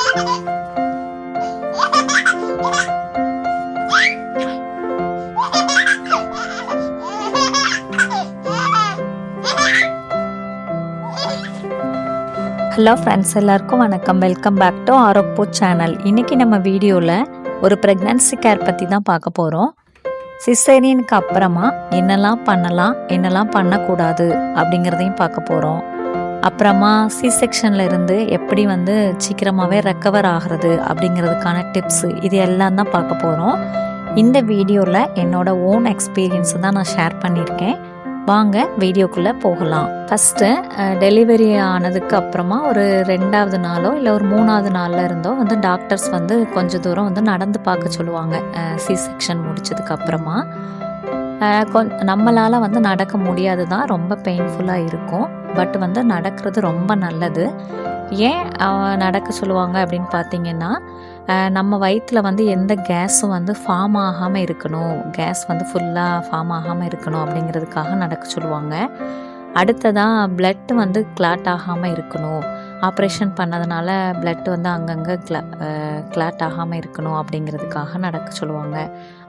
Hello friends, எல்லாருக்கும் வணக்கம். Welcome back to ஆரோக்பூ சேனல். இன்றைக்கி நம்ம வீடியோவில் ஒரு ப்ரெக்னன்சி கேர் பற்றி தான் பார்க்க போகிறோம். சிசேரியனுக்கு அப்புறமா என்னெல்லாம் பண்ணலாம், என்னெல்லாம் பண்ணக்கூடாது அப்படிங்கிறதையும் பார்க்க போகிறோம். அப்புறமா சி செக்ஷனில் இருந்து எப்படி சீக்கிரமாகவே ரெக்கவர் ஆகிறது அப்படிங்கிறதுக்கான டிப்ஸு, இது எல்லாம் தான் பார்க்க போகிறோம். இந்த வீடியோவில் என்னோட ஓன் எக்ஸ்பீரியன்ஸை தான் நான் ஷேர் பண்ணியிருக்கேன். வாங்க வீடியோக்குள்ளே போகலாம். ஃபஸ்ட்டு டெலிவரி ஆனதுக்கு அப்புறமா ஒரு 2வது நாளோ இல்லை ஒரு 3வது நாளில் இருந்தோ டாக்டர்ஸ் கொஞ்சம் தூரம் நடந்து பார்க்க சொல்லுவாங்க. சி செக்ஷன் முடிச்சதுக்கு அப்புறமா நம்மளால் நடக்க முடியாது தான், ரொம்ப பெயின்ஃபுல்லாக இருக்கும். பட் நடக்கிறது ரொம்ப நல்லது. ஏன் நடக்க சொல்லுவாங்க அப்படின்னு பார்த்தீங்கன்னா, நம்ம வயிற்றில் எந்த கேஸும் ஃபார்ம் ஆகாமல் இருக்கணும், கேஸ் ஃபுல்லாக ஃபார்ம் ஆகாமல் இருக்கணும் அப்படிங்கிறதுக்காக நடக்க சொல்லுவாங்க. அடுத்ததாக பிளட்டு கிளாட் ஆகாமல் இருக்கணும், ஆப்ரேஷன் பண்ணதுனால பிளட்டு அங்கங்கே கிளாட் ஆகாமல் இருக்கணும் அப்படிங்கிறதுக்காக நடக்க சொல்லுவாங்க.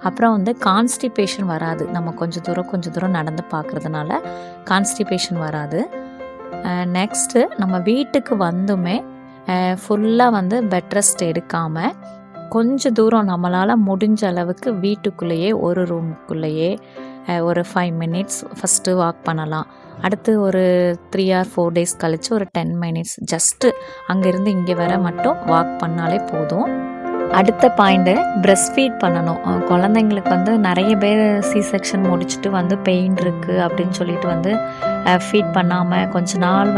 அப்புறம் கான்ஸ்டிபேஷன் வராது, நம்ம கொஞ்சம் தூரம் நடந்து பார்க்குறதுனால கான்ஸ்டிபேஷன் வராது. நெக்ஸ்ட்டு நம்ம வீட்டுக்கு வந்துமே ஃபுல்லாக பெட் ரெஸ்ட் எடுக்காமல் கொஞ்சம் தூரம் நம்மளால் முடிஞ்ச அளவுக்கு வீட்டுக்குள்ளேயே ஒரு ரூமுக்குள்ளேயே ஒரு 5 மினிட்ஸ் ஃபஸ்ட்டு வாக் பண்ணலாம். அடுத்து ஒரு 3 or 4 days கழித்து ஒரு 10 மினிட்ஸ் ஜஸ்ட்டு அங்கேருந்து இங்கே வர மட்டும் வாக் பண்ணாலே போதும். அடுத்த பாயிண்ட்டு, ப்ரெஸ்ட் ஃபீட் பண்ணணும். குழந்தைங்களுக்கு நிறைய பேர் சி செக்ஷன் முடிச்சுட்டு பெயின் இருக்குது அப்படின்னு சொல்லிட்டு ஃபீட் பண்ணாமல் கொஞ்ச நாள்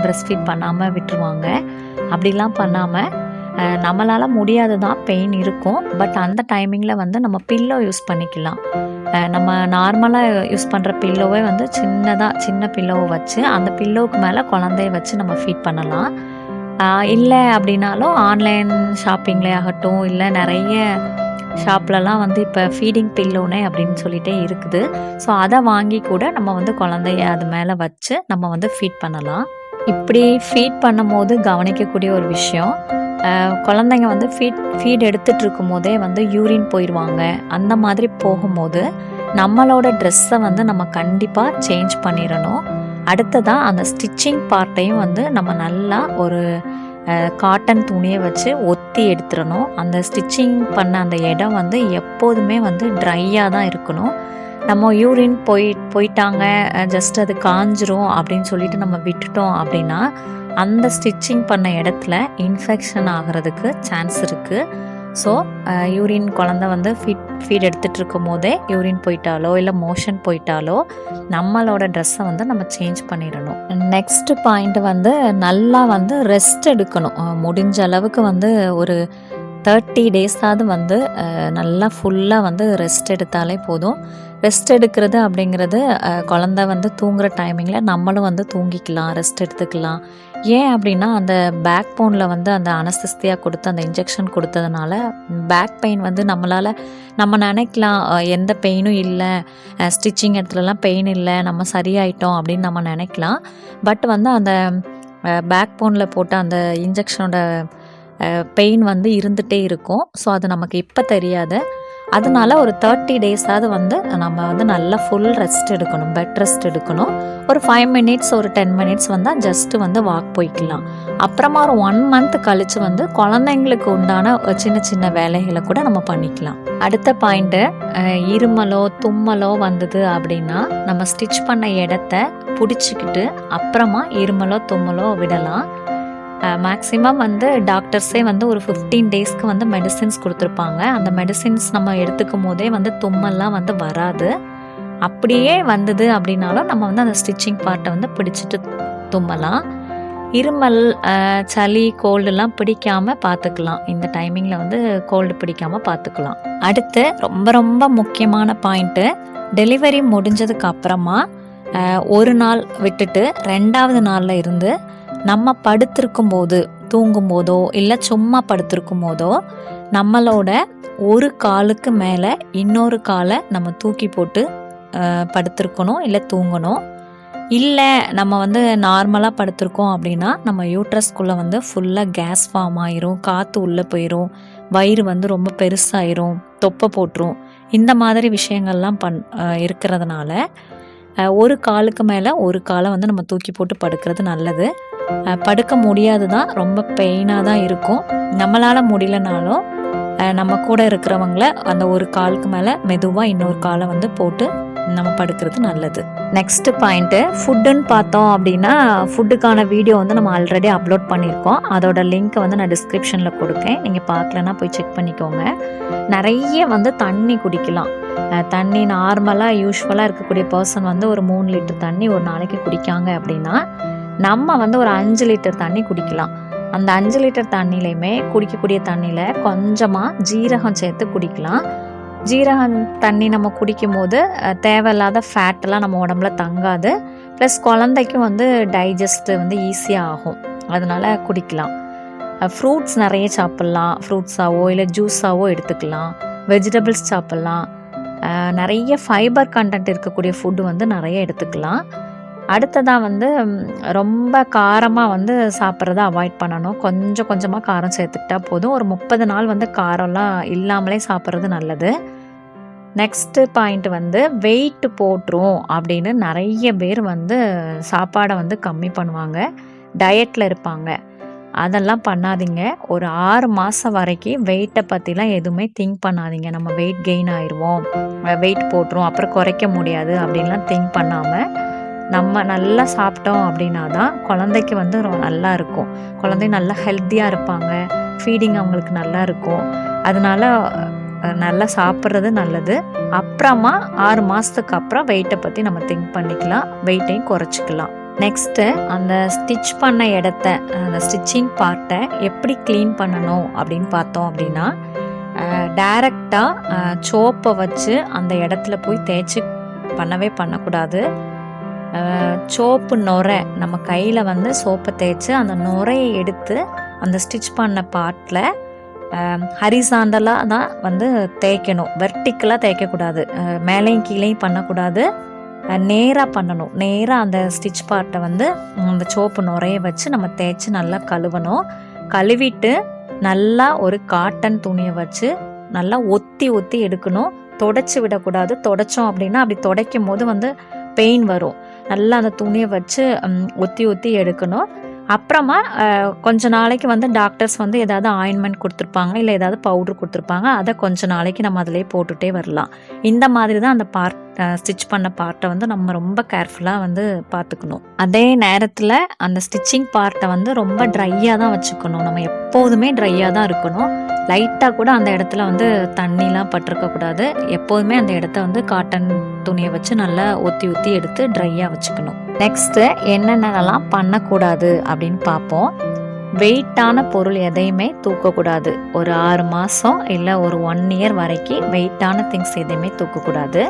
ப்ரெஸ்ட் ஃபீட் பண்ணாமல் விட்டுருவாங்க. அப்படிலாம் பண்ணாமல், நம்மளால் முடியாது தான், பெயின் இருக்கும். பட் அந்த டைமிங்கில் நம்ம பில்லோ யூஸ் பண்ணிக்கலாம். நம்ம நார்மலாக யூஸ் பண்ணுற பில்லோவே சின்ன பில்லோவை வச்சு அந்த பில்லோவுக்கு மேலே குழந்தைய வச்சு நம்ம ஃபீட் பண்ணலாம். இல்லை அப்படின்னாலும் ஆன்லைன் ஷாப்பிங்லே ஆகட்டும், இல்லை நிறைய ஷாப்லலாம் இப்போ ஃபீடிங் பில்லோனே அப்படின்னு சொல்லிட்டே இருக்குது. ஸோ அதை வாங்கி கூட நம்ம குழந்தைய அது மேலே வச்சு நம்ம ஃபீட் பண்ணலாம். இப்படி ஃபீட் பண்ணும் போது கவனிக்கக்கூடிய ஒரு விஷயம், குழந்தைங்க ஃபீட் எடுத்துகிட்டு இருக்கும் போதே யூரின் போயிடுவாங்க. அந்த மாதிரி போகும்போது நம்மளோட ட்ரெஸ்ஸை நம்ம கண்டிப்பாக சேஞ்ச் பண்ணிடணும். அடுத்ததாக அந்த ஸ்டிச்சிங் பார்ட்டையும் நம்ம நல்லா ஒரு காட்டன் துணியை வச்சு ஒத்தி எடுத்துடணும். அந்த ஸ்டிச்சிங் பண்ண அந்த இடம் எப்போதுமே ட்ரையாக தான் இருக்கணும். நம்ம யூரின் போயிட்டாங்க, ஜஸ்ட் அது காஞ்சிரும் அப்படின்னு சொல்லிட்டு நம்ம விட்டுட்டோம் அப்படின்னா அந்த ஸ்டிச்சிங் பண்ண இடத்துல இன்ஃபெக்ஷன் ஆகிறதுக்கு சான்ஸ் இருக்குது. ஸோ யூரின் குழந்தை ஃபீட் எடுத்துகிட்டு இருக்கும் போதே யூரின் போயிட்டாலோ இல்லை மோஷன் போயிட்டாலோ நம்மளோட ட்ரெஸ்ஸை நம்ம சேஞ்ச் பண்ணிடணும். நெக்ஸ்ட் பாயிண்ட் நல்லா ரெஸ்ட் எடுக்கணும். முடிஞ்ச அளவுக்கு ஒரு 30 டேஸாவது நல்லா ஃபுல்லாக ரெஸ்ட் எடுத்தாலே போதும். ரெஸ்ட் எடுக்கிறது அப்படிங்கிறது குழந்தை தூங்குகிற டைமிங்கில் நம்மளும் தூங்கிக்கலாம், ரெஸ்ட் எடுத்துக்கலாம். ஏன் அப்படின்னா அந்த பேக் போனில் அந்த அனஸ்தெஸ்தியா கொடுத்து அந்த இன்ஜெக்ஷன் கொடுத்ததுனால பேக் பெயின் நம்ம நினைக்கலாம் எந்த பெயினும் இல்லை, ஸ்டிச்சிங் இடத்துலலாம் பெயின் இல்லை, நம்ம சரியாயிட்டோம் அப்படின்னு நம்ம நினைக்கலாம். பட் அந்த பேக் போனில் போட்ட அந்த இன்ஜெக்ஷனோட பெயின் இருந்துகிட்டே இருக்கும். ஸோ அது நமக்கு இப்போ தெரியாது. அதனால ஒரு 30 டேஸாவது நம்ம நல்லா ஃபுல் ரெஸ்ட் எடுக்கணும், பெட் ரெஸ்ட் எடுக்கணும். ஒரு 5 மினிட்ஸ் ஒரு 10 மினிட்ஸ் ஜஸ்ட்டு வாக் போய்க்கலாம். அப்புறமா ஒரு 1 month கழித்து குழந்தைங்களுக்கு உண்டான சின்ன சின்ன வேலைகளை கூட நம்ம பண்ணிக்கலாம். அடுத்த பாயிண்ட்டு, இருமலோ தும்மலோ வந்தது அப்படின்னா நம்ம ஸ்டிச் பண்ண இடத்த பிடிச்சிக்கிட்டு அப்புறமா இருமலோ தும்மலோ விடலாம். மேக்ஸிமம் டாக்டர்ஸே ஒரு 15 டேஸ்க்கு மெடிசின்ஸ் கொடுத்துருப்பாங்க. அந்த மெடிசின்ஸ் நம்ம எடுத்துக்கும் போதே தும்மல்லாம் வராது. அப்படியே வந்தது அப்படின்னாலும் நம்ம அந்த ஸ்டிச்சிங் பார்ட்டை பிடிச்சிட்டு தும்மலாம். இருமல், சளி, கோல்டுலாம் பிடிக்காமல் பார்த்துக்கலாம். இந்த டைமிங்கில் கோல்டு பிடிக்காமல் பார்த்துக்கலாம். அடுத்து ரொம்ப ரொம்ப முக்கியமான பாயிண்ட்டு, டெலிவரி முடிஞ்சதுக்கு அப்புறமா ஒரு நாள் விட்டுட்டு 2வது நாளில் இருந்து நம்ம படுத்திருக்கும் போது, தூங்கும் போதோ இல்லை சும்மா படுத்திருக்கும் போதோ நம்மளோட ஒரு காலுக்கு மேலே இன்னொரு காலை நம்ம தூக்கி போட்டு படுத்திருக்கணும் இல்லை தூங்கணும். இல்லை நம்ம வந்து நார்மலாக படுத்திருக்கோம் அப்படின்னா நம்ம யூட்ரஸ்குள்ளே வந்து ஃபுல்லாக கேஸ் ஃபார்ம் ஆயிரும், காற்று உள்ளே போயிடும், வயிறு வந்து ரொம்ப பெருசாயிரும், தொப்பை போட்டுரும். இந்த மாதிரி விஷயங்கள்லாம் இருக்கிறதுனால ஒரு காலுக்கு மேலே ஒரு காலை வந்து நம்ம தூக்கி போட்டு படுக்கிறது நல்லது. படுக்க முடியாது தான், ரொம்ப பெயினாக தான் இருக்கும். நம்மளால் முடியலனாலும் நம்ம கூட இருக்கிறவங்கள அந்த ஒரு காலுக்கு மேலே மெதுவாக இன்னொரு காலை வந்து போட்டு நம்ம படுக்கிறது நல்லது. நெக்ஸ்ட்டு பாயிண்ட்டு ஃபுட்டுன்னு பார்த்தோம் அப்படின்னா, ஃபுட்டுக்கான வீடியோ வந்து நம்ம ஆல்ரெடி அப்லோட் பண்ணியிருக்கோம். அதோட லிங்க்கை வந்து நான் டிஸ்கிரிப்ஷனில் கொடுக்கேன். நீங்கள் பார்க்கலன்னா போய் செக் பண்ணிக்கோங்க. நிறைய வந்து தண்ணி குடிக்கலாம். தண்ணி நார்மலாக யூஸ்வலாக இருக்கக்கூடிய பர்சன் வந்து ஒரு 3 லிட்டர் தண்ணி ஒரு நாளைக்கு குடிக்காங்க அப்படின்னா, நம்ம வந்து ஒரு 5 லிட்டர் தண்ணி குடிக்கலாம். அந்த 5 லிட்டர் தண்ணிலையுமே குடிக்கக்கூடிய தண்ணியில் கொஞ்சமாக ஜீரகம் சேர்த்து குடிக்கலாம். ஜீரகம் தண்ணி நம்ம குடிக்கும் போது தேவையில்லாத ஃபேட்டெல்லாம் நம்ம உடம்புல தங்காது. ப்ளஸ் குழந்தைக்கும் வந்து டைஜஸ்ட் வந்து ஈஸியாக ஆகும். அதனால் குடிக்கலாம். ஃப்ரூட்ஸ் நிறைய சாப்பிட்லாம். ஃப்ரூட்ஸாவோ இல்லை ஜூஸாவோ எடுத்துக்கலாம். வெஜிடபிள்ஸ் சாப்பிட்லாம். நிறைய ஃபைபர் கண்டென்ட் இருக்கக்கூடிய ஃபுட்டு வந்து நிறைய எடுத்துக்கலாம். அடுத்ததாக வந்து ரொம்ப காரமாக வந்து சாப்பிட்றத அவாய்ட் பண்ணணும். கொஞ்சம் கொஞ்சமாக காரம் சேர்த்துக்கிட்டா போதும். ஒரு 30 நாள் வந்து காரம்லாம் இல்லாமலே சாப்பிட்றது நல்லது. நெக்ஸ்ட்டு பாயிண்ட் வந்து வெயிட் போட்டுரும் அப்படின்னு நிறைய பேர் வந்து சாப்பாடை வந்து கம்மி பண்ணுவாங்க, டயட்டில் இருப்பாங்க. அதெல்லாம் பண்ணாதீங்க. ஒரு 6 மாதம் வரைக்கும் வெயிட்டை பற்றிலாம் எதுவுமே திங்க் பண்ணாதீங்க. நம்ம வெயிட் கெயின் ஆயிடுவோம், வெயிட் போட்டுரும், அப்புறம் குறைக்க முடியாது அப்படின்லாம் திங்க் பண்ணாமல் நம்ம நல்லா சாப்பிட்டோம் அப்படின்னா தான் குழந்தைக்கு வந்து நல்லா இருக்கும். குழந்தை நல்லா ஹெல்த்தியாக இருப்பாங்க, ஃபீடிங் அவங்களுக்கு நல்லா இருக்கும். அதனால நல்லா சாப்பிட்றது நல்லது. அப்புறமா 6 மாதத்துக்கு அப்புறம் வெயிட்டை பற்றி நம்ம திங்க் பண்ணிக்கலாம், வெயிட்டையும் குறைச்சிக்கலாம். நெக்ஸ்ட்டு அந்த ஸ்டிச் பண்ண இடத்த, அந்த ஸ்டிச்சிங் பார்ட்டை எப்படி க்ளீன் பண்ணணும் அப்படின்னு பார்த்தோம் அப்படின்னா, டைரெக்டாக சோப்பை வச்சு அந்த இடத்துல போய் தேய்ச்சி பண்ணக்கூடாது. சோப்பு நுரை நம்ம கையில் வந்து சோப்பை தேய்ச்சி அந்த நுரையை எடுத்து அந்த ஸ்டிச் பண்ண பார்ட்டில் ஹரிசாண்டலாக தான் வந்து தேய்க்கணும். வெர்டிக்கலாக தேய்க்கக்கூடாது. மேலேயும் கீழேயும் பண்ணக்கூடாது. நேராக பண்ணணும். நேராக அந்த ஸ்டிச் பார்ட்டை வந்து அந்த சோப்பு நுரையை வச்சு நம்ம தேய்ச்சி நல்லா கழுவணும். கழுவிட்டு நல்லா ஒரு காட்டன் துணியை வச்சு நல்லா ஒத்தி ஒத்தி எடுக்கணும். தொடச்சி விடக்கூடாது. தொடச்சோம் அப்படின்னா அப்படி துடைக்கும் போது வந்து பெயின் வரும். நல்லா அந்த துணியை வச்சு ஒத்தி ஒத்தி எடுக்கணும். அப்புறமா கொஞ்ச நாளைக்கு வந்து டாக்டர்ஸ் வந்து ஏதாவது ஆயின்மெண்ட் கொடுத்துருப்பாங்க, இல்லை ஏதாவது பவுட்ரு கொடுத்துருப்பாங்க. அதை கொஞ்ச நாளைக்கு நம்ம அதிலே போட்டுகிட்டே வரலாம். இந்த மாதிரி தான் அந்த ஸ்டிச் பண்ண பார்ட்டை வந்து நம்ம ரொம்ப கேர்ஃபுல்லாக வந்து பார்த்துக்கணும். அதே நேரத்தில் அந்த ஸ்டிச்சிங் பார்ட்டை வந்து ரொம்ப ட்ரையாக தான் வச்சுக்கணும். நம்ம எப்போதுமே ட்ரையாக தான் இருக்கணும். லைட்டாக கூட அந்த இடத்துல வந்து தண்ணிலாம் பட்டிருக்கக்கூடாது. எப்போதுமே அந்த இடத்த வந்து காட்டன் துணியை வச்சு நல்லா ஒத்தி ஒத்தி எடுத்து ட்ரையாக வச்சுக்கணும். நெக்ஸ்ட்டு என்னென்னலாம் பண்ணக்கூடாது அப்படின்னு பார்ப்போம். வெயிட்டான பொருள் எதையுமே தூக்கக்கூடாது. ஒரு 6 மாதம் இல்லை ஒரு 1 இயர் வரைக்கும் வெயிட்டான திங்ஸ் எதையுமே தூக்கக்கூடாது.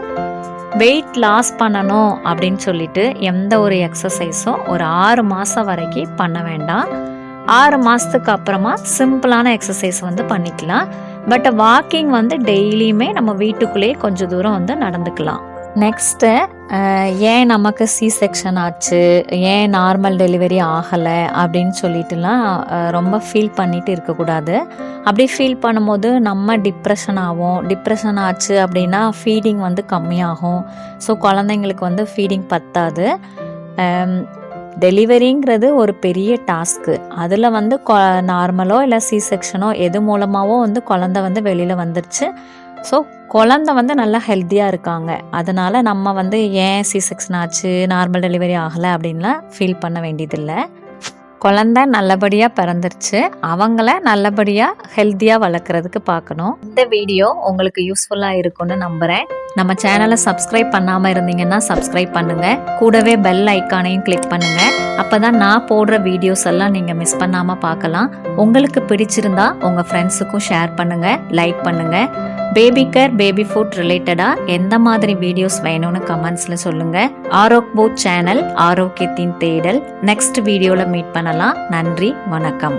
வெயிட் லாஸ் பண்ணணும் அப்படின்னு சொல்லிட்டு எந்த ஒரு எக்ஸசைஸும் ஒரு 6 மாதம் வரைக்கும் பண்ண வேண்டாம். 6 மாதத்துக்கு அப்புறமா சிம்பிளான எக்ஸசைஸ் வந்து பண்ணிக்கலாம். பட் வாக்கிங் வந்து டெய்லியுமே நம்ம வீட்டுக்குள்ளேயே கொஞ்சம் தூரம் வந்து நடந்துக்கலாம். நெக்ஸ்ட்டு ஏன் நமக்கு செக்ஷன் ஆச்சு, ஏன் நார்மல் டெலிவரி ஆகலை அப்படின்னு சொல்லிட்டுலாம் ரொம்ப ஃபீல் பண்ணிட்டு இருக்கக்கூடாது. அப்படி ஃபீல் பண்ணும்போது நம்ம டிப்ரெஷன் ஆகும். டிப்ரெஷன் ஆச்சு அப்படின்னா ஃபீடிங் வந்து கம்மியாகும். ஸோ குழந்தைங்களுக்கு வந்து ஃபீடிங் பத்தாது. டெலிவரிங்கிறது ஒரு பெரிய டாஸ்க்கு. அதில் வந்து நார்மலோ இல்லை செக்ஷனோ எது மூலமாகவோ வந்து குழந்தை வந்து வெளியில் வந்துடுச்சு. ஸோ குழந்தை வந்து நல்லா ஹெல்த்தியாக இருக்காங்க. அதனால் நம்ம வந்து ஏன் செக்ஷன் ஆச்சு, நார்மல் டெலிவரி ஆகலை அப்படின்லாம் ஃபீல் பண்ண வேண்டியதில்லை. குழந்தை நல்லபடியாக பிறந்துருச்சு. அவங்கள நல்லபடியாக ஹெல்த்தியாக வளர்க்குறதுக்கு பார்க்கணும். இந்த வீடியோ உங்களுக்கு யூஸ்ஃபுல்லாக இருக்கும்னு நம்புகிறேன். நம்ம சேனலை சப்ஸ்கிரைப் பண்ணாமல் இருந்தீங்கன்னா சப்ஸ்கிரைப் பண்ணுங்கள். கூடவே பெல் ஐக்கானையும் கிளிக் பண்ணுங்கள். அப்போ தான் நான் போடுற வீடியோஸ் எல்லாம் நீங்கள் மிஸ் பண்ணாமல் பார்க்கலாம். உங்களுக்கு பிடிச்சிருந்தா உங்கள் ஃப்ரெண்ட்ஸுக்கும் ஷேர் பண்ணுங்கள், லைக் பண்ணுங்கள். பேபி கேர், பேபி ஃபுட் ரிலேட்டடாக எந்த மாதிரி வீடியோஸ் வேணும்னு கமெண்ட்ஸில் சொல்லுங்கள். ஆரோக்போட் சேனல், ஆரோக்கியத்தின் தேடல். நெக்ஸ்ட் வீடியோவில் மீட் பண்ணலாம். நன்றி, வணக்கம்.